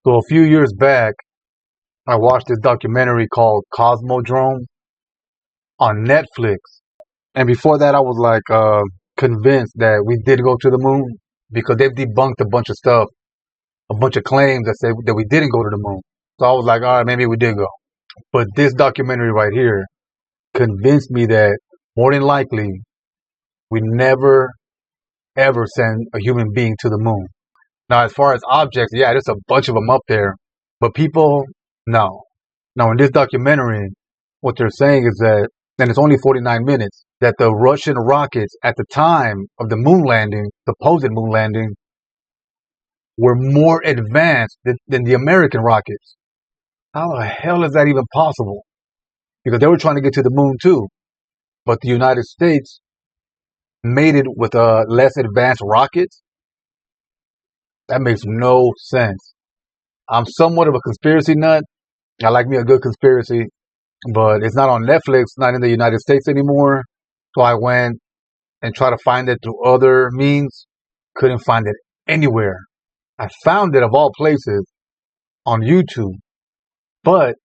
So a few years back, I watched this documentary called Cosmodrome on Netflix. And before that, I was like convinced that we did go to the moon because they've debunked a bunch of stuff, a bunch of claims that say that we didn't go to the moon. So I was like, all right, maybe we did go. But this documentary right here convinced me that more than likely we never ever send a human being to the moon. Now, as far as objects, yeah, there's a bunch of them up there, but people, no. Now, in this documentary, what they're saying is that, and it's only 49 minutes, that the Russian rockets at the time of the moon landing, the supposed moon landing, were more advanced than the American rockets. How the hell is that even possible? Because they were trying to get to the moon too, but the United States made it with less advanced rockets. That makes no sense. I'm somewhat of a conspiracy nut. I like me a good conspiracy, but it's not on Netflix, not in the United States anymore. So I went and tried to find it through other means. Couldn't find it anywhere. I found it, of all places, on YouTube, but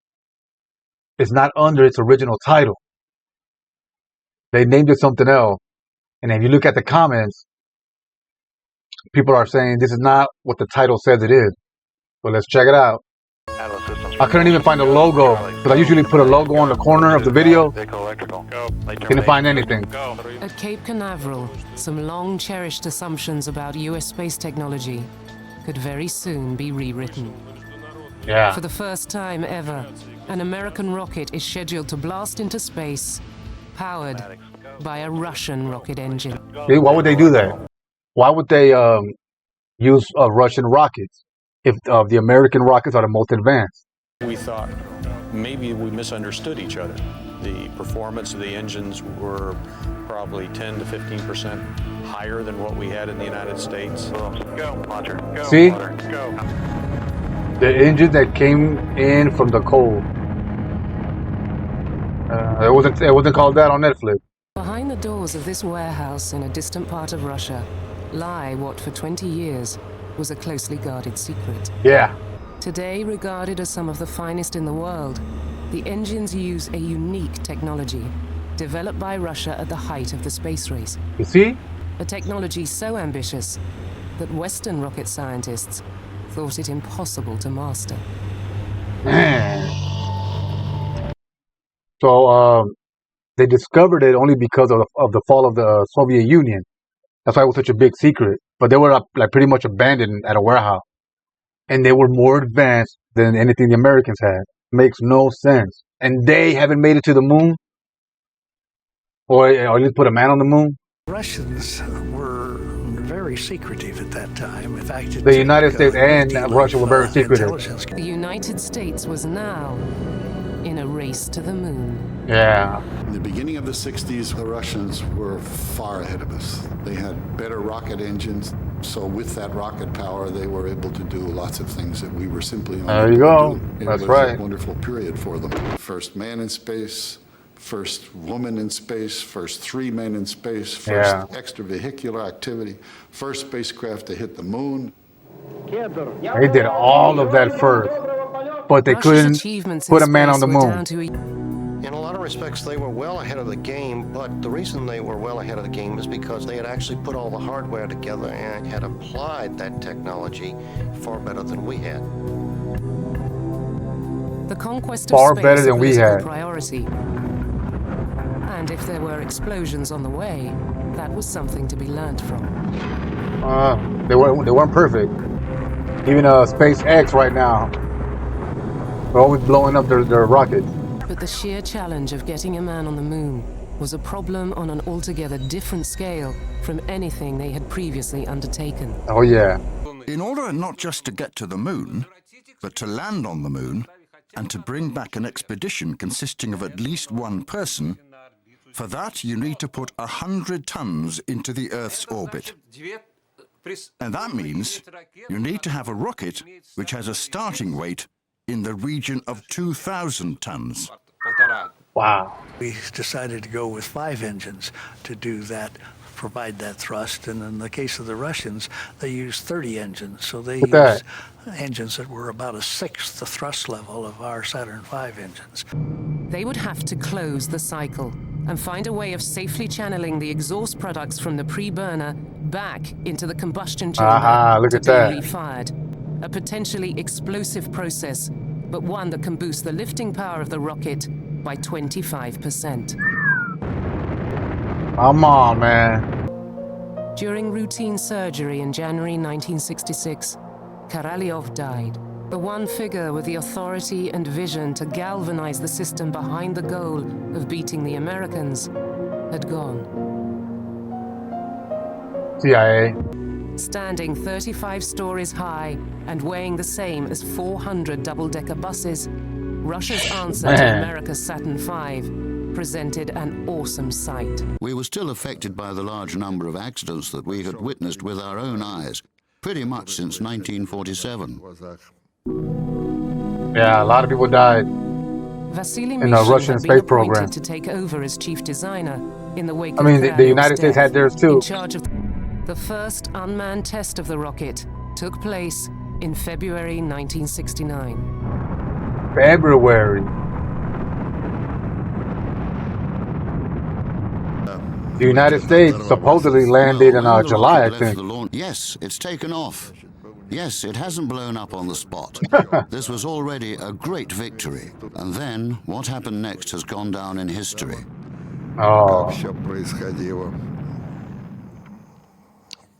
it's not under its original title. They named it something else. And if you look at the comments, people are saying this is not what the title says it is. So let's check it out. I couldn't even find a logo, because I usually put a logo on the corner of the video. Couldn't find anything. At Cape Canaveral, some long cherished assumptions about US space technology could very soon be rewritten. Yeah. For the first time ever, an American rocket is scheduled to blast into space, powered by a Russian rocket engine. Why would they do that? Why would they use Russian rockets if the American rockets are the most advanced? We thought maybe we misunderstood each other. The performance of the engines were probably 10 to 15% higher than what we had in the United States. Go, launcher. Go, see? Go. The engine that came in from the cold. It wasn't called that on Netflix. Behind the doors of this warehouse in a distant part of Russia lie what for 20 years was a closely guarded secret. Yeah. Today regarded as some of the finest in the world, the engines use a unique technology developed by Russia at the height of the space race. You see? A technology so ambitious that Western rocket scientists thought it impossible to master. Man. So they discovered it only because of the fall of the Soviet Union. That's why it was such a big secret. But they were like pretty much abandoned at a warehouse. And they were more advanced than anything the Americans had. Makes no sense. And they haven't made it to the moon? Or at least put a man on the moon? Russians were very secretive at that time. In fact, the United States and Russia were very secretive. The United States was now in a race to the moon. Yeah. In the beginning of the 60s, the Russians were far ahead of us. They had better rocket engines. So with that rocket power, they were able to do lots of things that we were simply unable to do. That's right. It was a wonderful period for them. First man in space, first woman in space, first 3 men in space, first extravehicular activity, first spacecraft to hit the moon. They did all of that first, but they couldn't put a man on the moon. In a lot of respects, they were well ahead of the game, but the reason they were well ahead of the game is because they had actually put all the hardware together and had applied that technology far better than we had. The conquest of far space better than we had. Priority. And if there were explosions on the way, that was something to be learned from. They weren't perfect. Even SpaceX right now, they're always blowing up their rockets. But the sheer challenge of getting a man on the moon was a problem on an altogether different scale from anything they had previously undertaken. Oh yeah. In order not just to get to the moon, but to land on the moon and to bring back an expedition consisting of at least one person, for that you need to put 100 tons into the Earth's orbit. And that means you need to have a rocket which has a starting weight in the region of 2,000 tons. Wow. We decided to go with 5 engines to do that provide that thrust. And in the case of the Russians, they used 30 engines. So they Look at used engines that were about a sixth the thrust level of our Saturn V engines. They would have to close the cycle and find a way of safely channeling the exhaust products from the pre-burner back into the combustion chamber Look to at be that. refired. A potentially explosive process, but one that can boost the lifting power of the rocket by 25%. Come on, man. During routine surgery in January 1966, Karalyov died. The one figure with the authority and vision to galvanize the system behind the goal of beating the Americans had gone. CIA. Standing 35 stories high and weighing the same as 400 double-decker buses, Russia's answer to America's Saturn V presented an awesome sight. We were still affected by the large number of accidents that we had witnessed with our own eyes, pretty much since 1947. Yeah, a lot of people died Vasily in the Mishin Russian had been space appointed program. to take over as chief designer in the wake I mean, of the United States death. had theirs too. In charge of the first unmanned test of the rocket took place in February 1969. February. The United States supposedly landed in Well, when the July, I rocket left think. the launch- Yes, it's taken off. Yes, it hasn't blown up on the spot. This was already a great victory. And then, what happened next has gone down in history. Oh, Все происходило.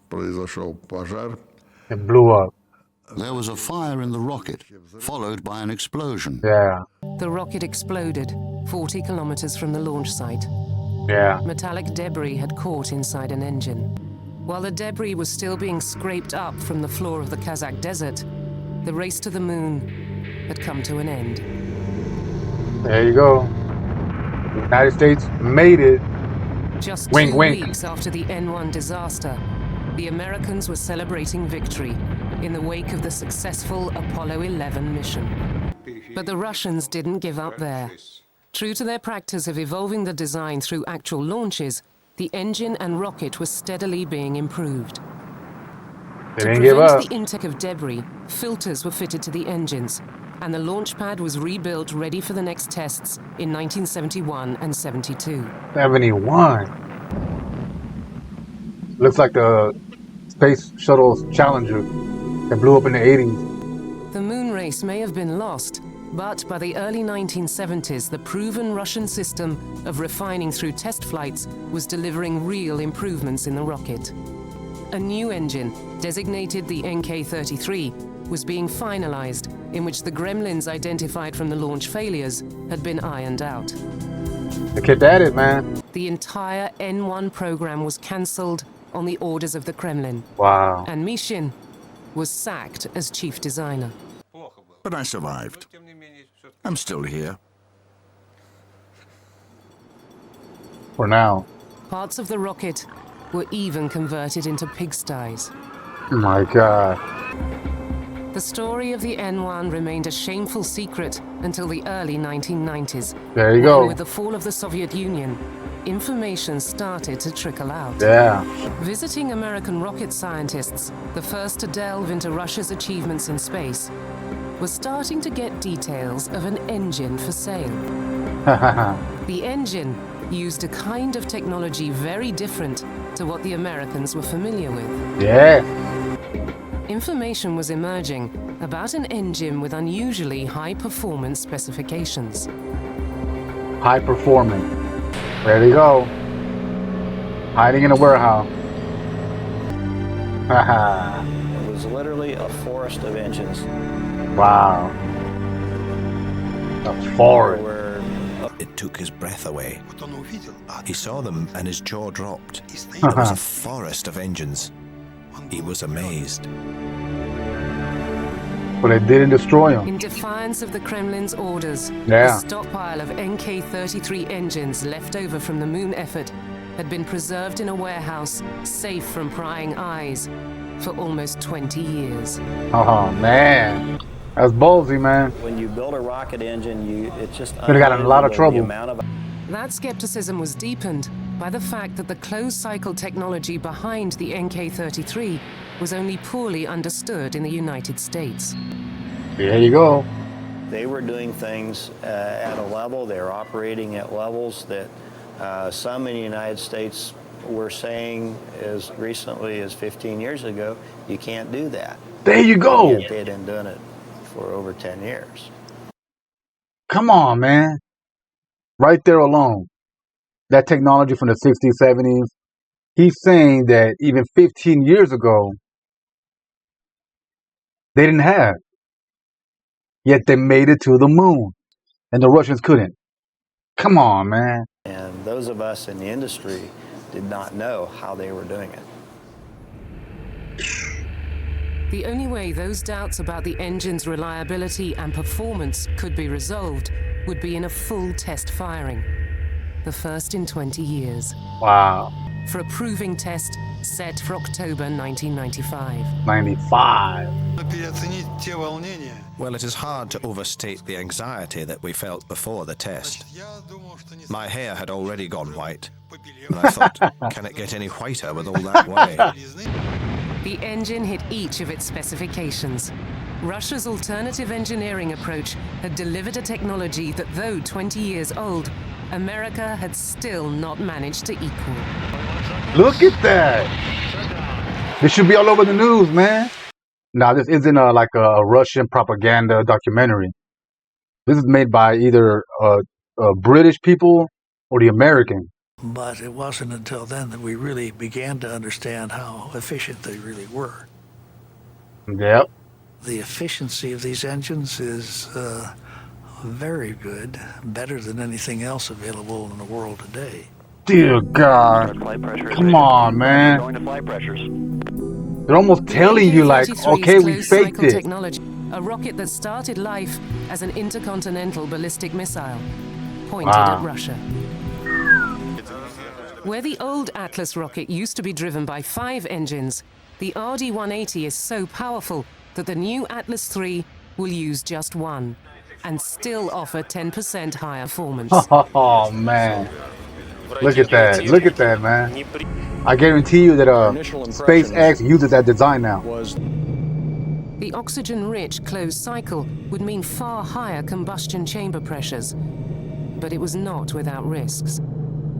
Произошел пожар. it blew up. There was a fire in the rocket, followed by an explosion. Yeah, The rocket exploded 40 kilometers from the launch site. yeah. Metallic debris had caught inside an engine. While the debris was still being scraped up from the floor of the Kazakh desert, the race to the moon had come to an end. There you go. The United States made it. Just Wink, 2 wink. weeks after the N1 disaster, the Americans were celebrating victory in the wake of the successful Apollo 11 mission. But the Russians didn't give up there. True to their practice of evolving the design through actual launches, the engine and rocket were steadily being improved. They To didn't give prevent up. the intake of debris, filters were fitted to the engines, and the launch pad was rebuilt ready for the next tests in 1971 and 72. 71. Looks like the Space Shuttle's Challenger that blew up in the 80s. The moon race may have been lost, but by the early 1970s, the proven Russian system of refining through test flights was delivering real improvements in the rocket. A new engine, designated the NK-33, was being finalized, in which the gremlins identified from the launch failures had been ironed out. They kept at it, man. The entire N1 program was cancelled on the orders of the Kremlin, Wow. and Mishin was sacked as chief designer. But I survived. I'm still here. For now. Parts of the rocket were even converted into pigsties. Oh my God. The story of the N1 remained a shameful secret until the early 1990s. There you when, go. with the fall of the Soviet Union, information started to trickle out. Yeah. Visiting American rocket scientists, the first to delve into Russia's achievements in space, was starting to get details of an engine for sale. The engine used a kind of technology very different to what the Americans were familiar with. Yeah. Information was emerging about an engine with unusually high performance specifications. High performing. There you go. Hiding in a warehouse. Haha. It was literally a forest of engines. Wow. A forest. It took his breath away. He saw them and his jaw dropped. There was a forest of engines. He was amazed. But they didn't destroy them. In defiance of the Kremlin's orders, Yeah. the stockpile of NK-33 engines left over from the moon effort had been preserved in a warehouse safe from prying eyes for almost 20 years. Oh, man. That's ballsy, man. When you build a rocket engine, it's just Could've got in a lot of unbelievable trouble. the amount of That skepticism was deepened by the fact that the closed-cycle technology behind the NK-33 was only poorly understood in the United States. There you go. They were doing things at a level, they were operating at levels that some in the United States were saying as recently as 15 years ago, you can't do that. There you go. Yet they'd been doing it for over 10 years. Come on, man. Right there alone. That technology from the 60s, 70s. He's saying that even 15 years ago, they didn't have. Yet they made it to the moon. And the Russians couldn't. Come on, man. And those of us in the industry did not know how they were doing it. The only way those doubts about the engine's reliability and performance could be resolved would be in a full test firing, the first in 20 years. Wow. For a proving test set for October 1995. 95. Well, it is hard to overstate the anxiety that we felt before the test. My hair had already gone white, and I thought, can it get any whiter with all that worry? The engine hit each of its specifications. Russia's alternative engineering approach had delivered a technology that, though 20 years old, America had still not managed to equal. Look at that. This should be all over the news, man. Now, this isn't like a Russian propaganda documentary. This is made by either British people or the Americans. But it wasn't until then that we really began to understand how efficient they really were. Yep. The efficiency of these engines is very good, better than anything else available in the world today. Dear God. Come on, man. They're almost telling you, like, okay, we faked it. Technology, a rocket that started life as an intercontinental ballistic missile, pointed at Russia. Where the old Atlas rocket used to be driven by 5 engines, the RD-180 is so powerful that the new Atlas III will use just 1 and still offer 10% higher performance. Oh, man. Look at that. Look at that, man. I guarantee you that SpaceX uses that design now. The oxygen-rich closed cycle would mean far higher combustion chamber pressures, but it was not without risks.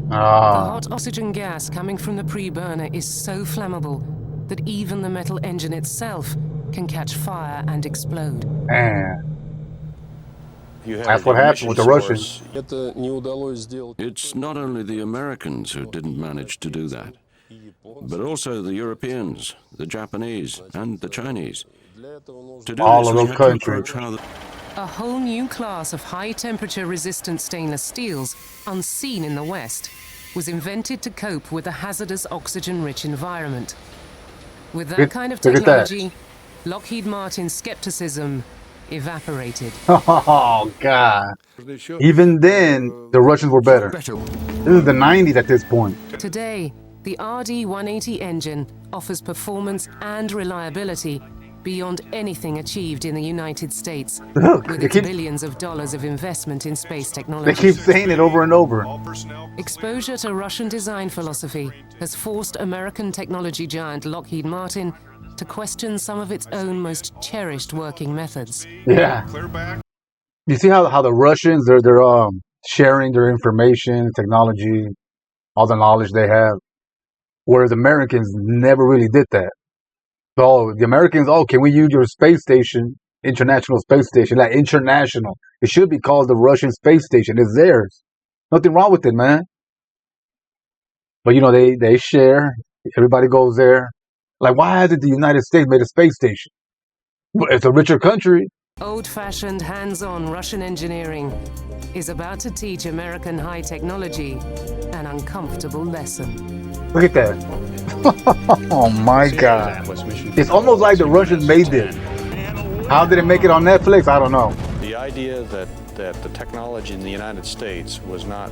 The hot oxygen gas coming from the pre-burner is so flammable that even the metal engine itself can catch fire and explode. Man. That's what happened with the Russians. It's not only the Americans who didn't manage to do that, but also the Europeans, the Japanese, and the Chinese. To do All this, of we those had to countries. approach how A whole new class of high-temperature resistant stainless steels, unseen in the West, was invented to cope with a hazardous oxygen-rich environment. With that kind of technology, Lockheed Martin's skepticism evaporated. Oh, God. Even then, the Russians were better. This is the 90s at this point. Today, the RD-180 engine offers performance and reliability beyond anything achieved in the United States, Look, with its billions of dollars of investment in space technology. They keep saying it over and over. Exposure to Russian design philosophy has forced American technology giant Lockheed Martin to question some of its own most cherished working methods. Yeah. You see how the Russians, they're sharing their information, technology, all the knowledge they have, whereas Americans never really did that. So the Americans, can we use your space station, International Space Station? Like international. It should be called the Russian Space Station. It's theirs. Nothing wrong with it, man. But, they share. Everybody goes there. Like, why hasn't the United States made a space station? It's a richer country. Old-fashioned, hands-on Russian engineering is about to teach American high technology an uncomfortable lesson. Look at that. Oh, my God. It's almost like the Russians made this. How did it make it on Netflix? I don't know. The idea that the technology in the United States was not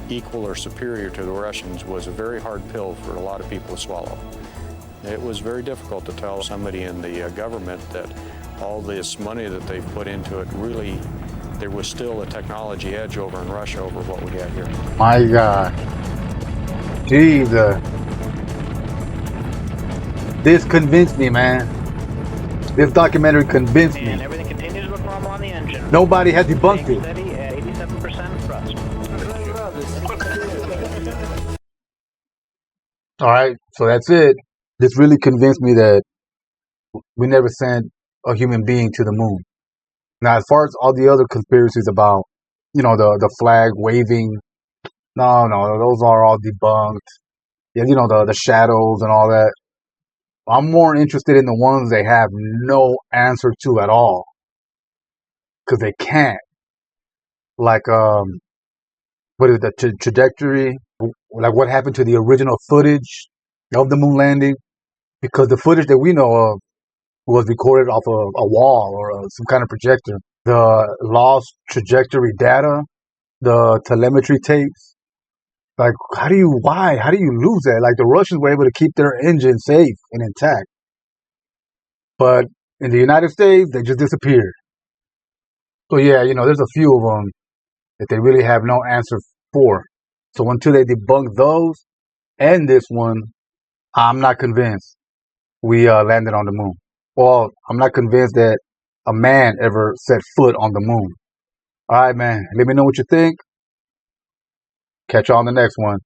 equal or superior to the Russians was a very hard pill for a lot of people to swallow. It was very difficult to tell somebody in the government that all this money that they've put into it, really, there was still a technology edge over in Russia over what we had here. My God. Jesus. This convinced me, man. This documentary convinced me. And everything continues to look normal on the engine. Nobody had debunked it. Steady at 87% thrust. All right, so that's it. This really convinced me that we never sent a human being to the moon. Now, as far as all the other conspiracies about, the flag waving, no, those are all debunked. Yeah, the shadows and all that. I'm more interested in the ones they have no answer to at all, because they can't. Like, what is the trajectory? Like, what happened to the original footage of the moon landing? Because the footage that we know of was recorded off of a wall or some kind of projector. The lost trajectory data, the telemetry tapes. Like, how do you lose that? Like, the Russians were able to keep their engine safe and intact. But in the United States, they just disappeared. So yeah, there's a few of them that they really have no answer for. So until they debunk those and this one, I'm not convinced we landed on the moon. Well, I'm not convinced that a man ever set foot on the moon. All right, man. Let me know what you think. Catch you on the next one.